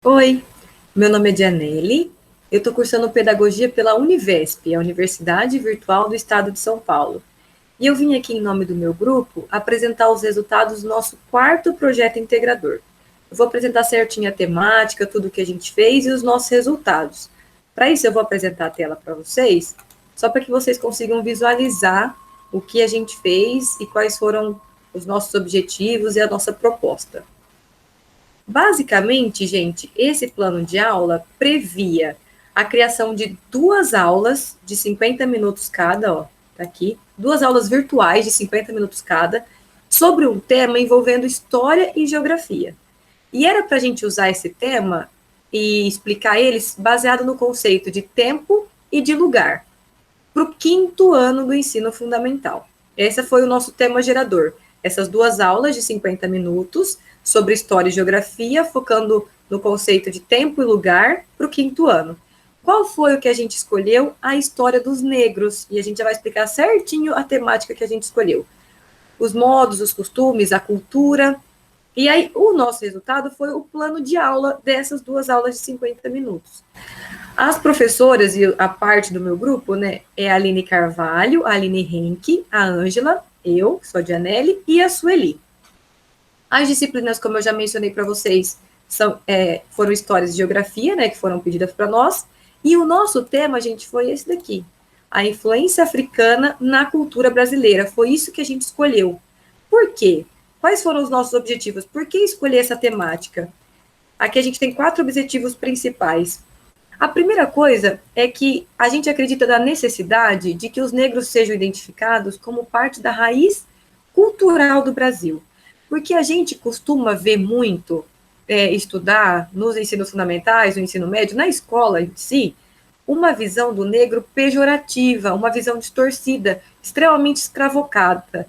Oi, meu nome é Dianelli, eu estou cursando Pedagogia pela Univesp, a Universidade Virtual do Estado de São Paulo. E eu vim aqui em nome do meu grupo apresentar os resultados do nosso quarto projeto integrador. Eu vou apresentar certinho a temática, tudo o que a gente fez e os nossos resultados. Para isso, eu vou apresentar a tela para vocês, só para que vocês consigam visualizar o que a gente fez e quais foram os nossos objetivos e a nossa proposta. Basicamente, gente, esse plano de aula previa a criação de 2 aulas de 50 minutos cada, ó, tá aqui, 2 aulas virtuais de 50 minutos cada, sobre um tema envolvendo história e geografia. E era para a gente usar esse tema e explicar eles baseado no conceito de tempo e de lugar, para o 5º ano do ensino fundamental. Esse foi o nosso tema gerador. Essas 2 aulas de 50 minutos sobre história e geografia, focando no conceito de tempo e lugar para o 5º ano. Qual foi o que a gente escolheu? A história dos negros. E a gente já vai explicar certinho a temática que a gente escolheu. Os modos, os costumes, a cultura. E aí, o nosso resultado foi o plano de aula dessas 2 aulas de 50 minutos. As professoras e a parte do meu grupo, né, é a Aline Carvalho, a Aline Henke, a Ângela, eu, que sou a Dianelli, e a Sueli. As disciplinas, como eu já mencionei para vocês, foram histórias de geografia, né, que foram pedidas para nós, e o nosso tema, gente, foi esse daqui, a influência africana na cultura brasileira. Foi isso que a gente escolheu. Por quê? Quais foram os nossos objetivos? Por que escolher essa temática? Aqui a gente tem 4 objetivos principais. A primeira coisa é que a gente acredita na necessidade de que os negros sejam identificados como parte da raiz cultural do Brasil. Porque a gente costuma ver muito, estudar nos ensinos fundamentais, no ensino médio, na escola em si, uma visão do negro pejorativa, uma visão distorcida, extremamente escravocrata,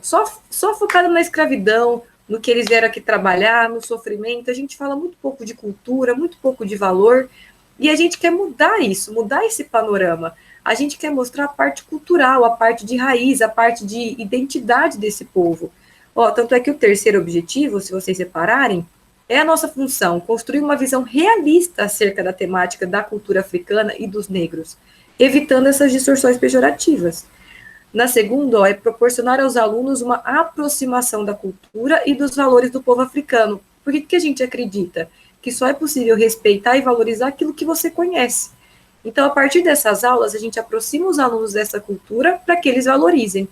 só focada na escravidão, no que eles vieram aqui trabalhar, no sofrimento. A gente fala muito pouco de cultura, muito pouco de valor, e a gente quer mudar isso, mudar esse panorama. A gente quer mostrar a parte cultural, a parte de raiz, a parte de identidade desse povo. Ó, tanto é que o terceiro objetivo, se vocês separarem, é a nossa função, construir uma visão realista acerca da temática da cultura africana e dos negros, evitando essas distorções pejorativas. Na segunda, ó, é proporcionar aos alunos uma aproximação da cultura e dos valores do povo africano. Por que a gente acredita? Que só é possível respeitar e valorizar aquilo que você conhece. Então, a partir dessas aulas, a gente aproxima os alunos dessa cultura para que eles valorizem.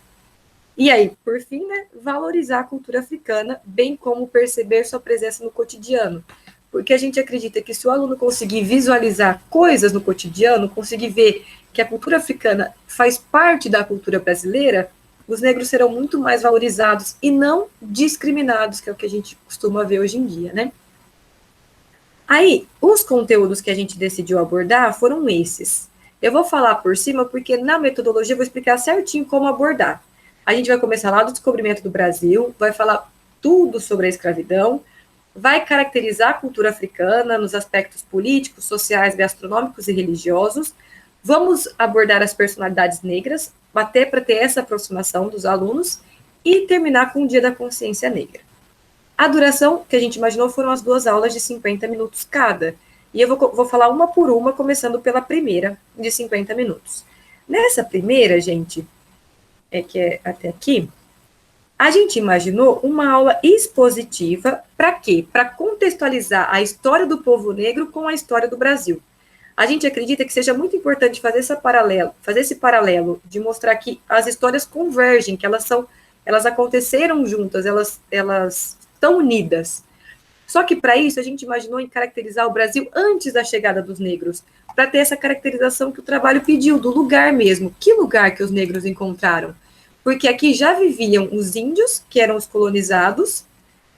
E aí, por fim, né, valorizar a cultura africana, bem como perceber sua presença no cotidiano. Porque a gente acredita que se o aluno conseguir visualizar coisas no cotidiano, conseguir ver que a cultura africana faz parte da cultura brasileira, os negros serão muito mais valorizados e não discriminados, que é o que a gente costuma ver hoje em dia, né? Aí, os conteúdos que a gente decidiu abordar foram esses. Eu vou falar por cima, porque na metodologia eu vou explicar certinho como abordar. A gente vai começar lá do descobrimento do Brasil, vai falar tudo sobre a escravidão, vai caracterizar a cultura africana nos aspectos políticos, sociais, gastronômicos e religiosos. Vamos abordar as personalidades negras, até para ter essa aproximação dos alunos, e terminar com o Dia da Consciência Negra. A duração que a gente imaginou foram as 2 aulas de 50 minutos cada. E eu vou falar uma por uma, começando pela primeira, de 50 minutos. Nessa primeira, gente, que é até aqui, a gente imaginou uma aula expositiva para quê? Para contextualizar a história do povo negro com a história do Brasil. A gente acredita que seja muito importante fazer esse paralelo de mostrar que as histórias convergem, que elas aconteceram juntas, elas estão unidas. Só que para isso a gente imaginou em caracterizar o Brasil antes da chegada dos negros, para ter essa caracterização que o trabalho pediu, do lugar mesmo. Que lugar que os negros encontraram? Porque aqui já viviam os índios, que eram os colonizados,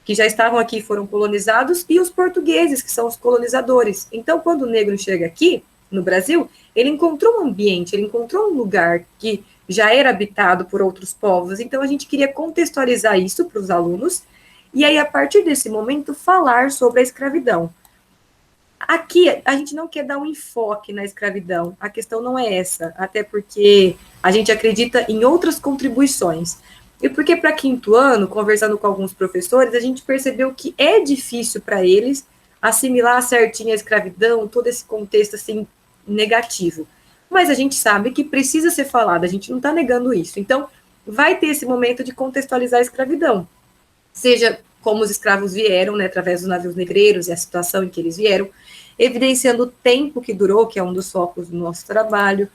que já estavam aqui e foram colonizados, e os portugueses, que são os colonizadores. Então, quando o negro chega aqui, no Brasil, ele encontrou um ambiente, ele encontrou um lugar que já era habitado por outros povos. Então, a gente queria contextualizar isso para os alunos, e aí, a partir desse momento, falar sobre a escravidão. Aqui, a gente não quer dar um enfoque na escravidão, a questão não é essa, até porque a gente acredita em outras contribuições. E porque para 5º ano, conversando com alguns professores, a gente percebeu que é difícil para eles assimilar certinho a escravidão, todo esse contexto assim negativo. Mas a gente sabe que precisa ser falado, a gente não está negando isso. Então, vai ter esse momento de contextualizar a escravidão, seja como os escravos vieram, né, através dos navios negreiros e a situação em que eles vieram, evidenciando o tempo que durou, que é um dos focos do nosso trabalho,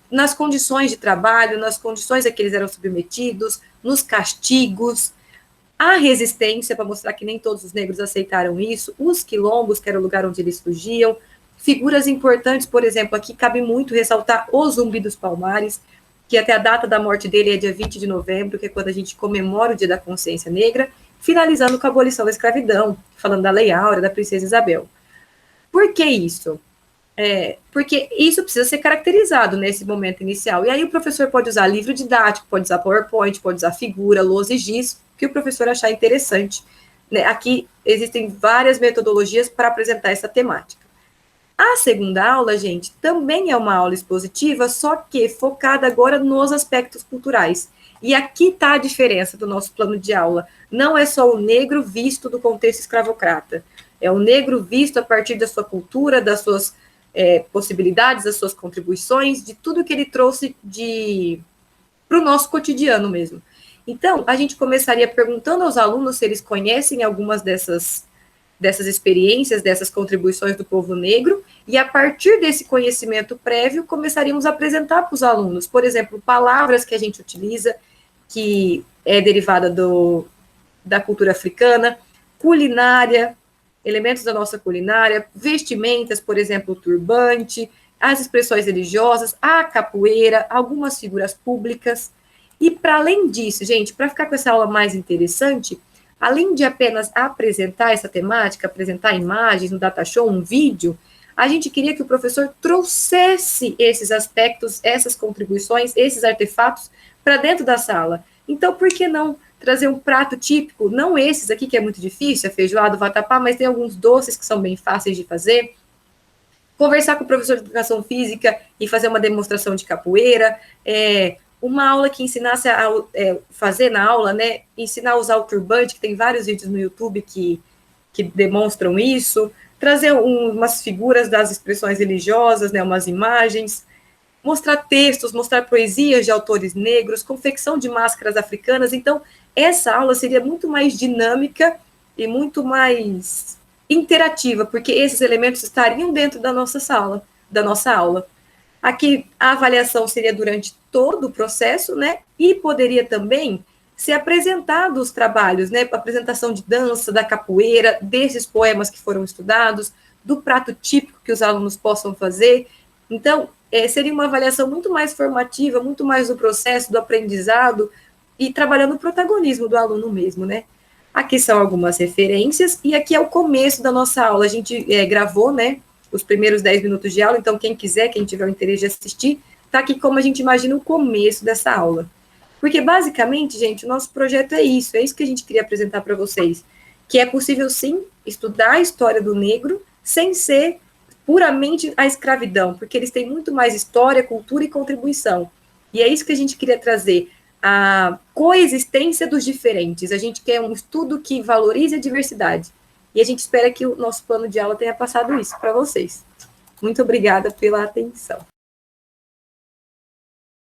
nas condições de trabalho, nas condições a que eles eram submetidos, nos castigos, a resistência, para mostrar que nem todos os negros aceitaram isso, os quilombos, que era o lugar onde eles fugiam, figuras importantes, por exemplo, aqui cabe muito ressaltar o Zumbi dos Palmares, que até a data da morte dele é dia 20 de novembro, que é quando a gente comemora o Dia da Consciência Negra, finalizando com a abolição da escravidão, falando da Lei Áurea, da Princesa Isabel. Por que isso? Porque isso precisa ser caracterizado nesse momento inicial. E aí o professor pode usar livro didático, pode usar PowerPoint, pode usar figura, lousa e giz, que o professor achar interessante. Né? Aqui existem várias metodologias para apresentar essa temática. A segunda aula, gente, também é uma aula expositiva, só que focada agora nos aspectos culturais. E aqui está a diferença do nosso plano de aula. Não é só o negro visto do contexto escravocrata. É o negro visto a partir da sua cultura, das suas possibilidades, das suas contribuições, de tudo que ele trouxe para o nosso cotidiano mesmo. Então, a gente começaria perguntando aos alunos se eles conhecem algumas dessas experiências, dessas contribuições do povo negro, e a partir desse conhecimento prévio, começaríamos a apresentar para os alunos, por exemplo, palavras que a gente utiliza, que é derivada da cultura africana, culinária, elementos da nossa culinária, vestimentas, por exemplo, o turbante, as expressões religiosas, a capoeira, algumas figuras públicas. E para além disso, gente, para ficar com essa aula mais interessante, além de apenas apresentar essa temática, apresentar imagens no data show, um vídeo, a gente queria que o professor trouxesse esses aspectos, essas contribuições, esses artefatos para dentro da sala. Então, por que não trazer um prato típico, não esses aqui que é muito difícil, a feijoada, o vatapá, mas tem alguns doces que são bem fáceis de fazer. Conversar com o professor de educação física e fazer uma demonstração de capoeira, uma aula que ensinasse a fazer na aula, né, ensinar a usar o turbante, que tem vários vídeos no YouTube que demonstram isso, trazer umas figuras das expressões religiosas, né, umas imagens, mostrar textos, mostrar poesias de autores negros, confecção de máscaras africanas. Então, essa aula seria muito mais dinâmica e muito mais interativa, porque esses elementos estariam dentro da nossa sala, da nossa aula. Aqui, a avaliação seria durante todo o processo, né? E poderia também ser apresentado os trabalhos, né? A apresentação de dança, da capoeira, desses poemas que foram estudados, do prato típico que os alunos possam fazer. Então, seria uma avaliação muito mais formativa, muito mais do processo, do aprendizado, e trabalhando o protagonismo do aluno mesmo, né? Aqui são algumas referências, e aqui é o começo da nossa aula. A gente gravou, né, os primeiros 10 minutos de aula, então quem quiser, quem tiver o interesse de assistir, tá aqui como a gente imagina o começo dessa aula. Porque, basicamente, gente, o nosso projeto é isso que a gente queria apresentar para vocês, que é possível, sim, estudar a história do negro sem ser puramente a escravidão, porque eles têm muito mais história, cultura e contribuição. E é isso que a gente queria trazer, a coexistência dos diferentes. A gente quer um estudo que valorize a diversidade. E a gente espera que o nosso plano de aula tenha passado isso para vocês. Muito obrigada pela atenção.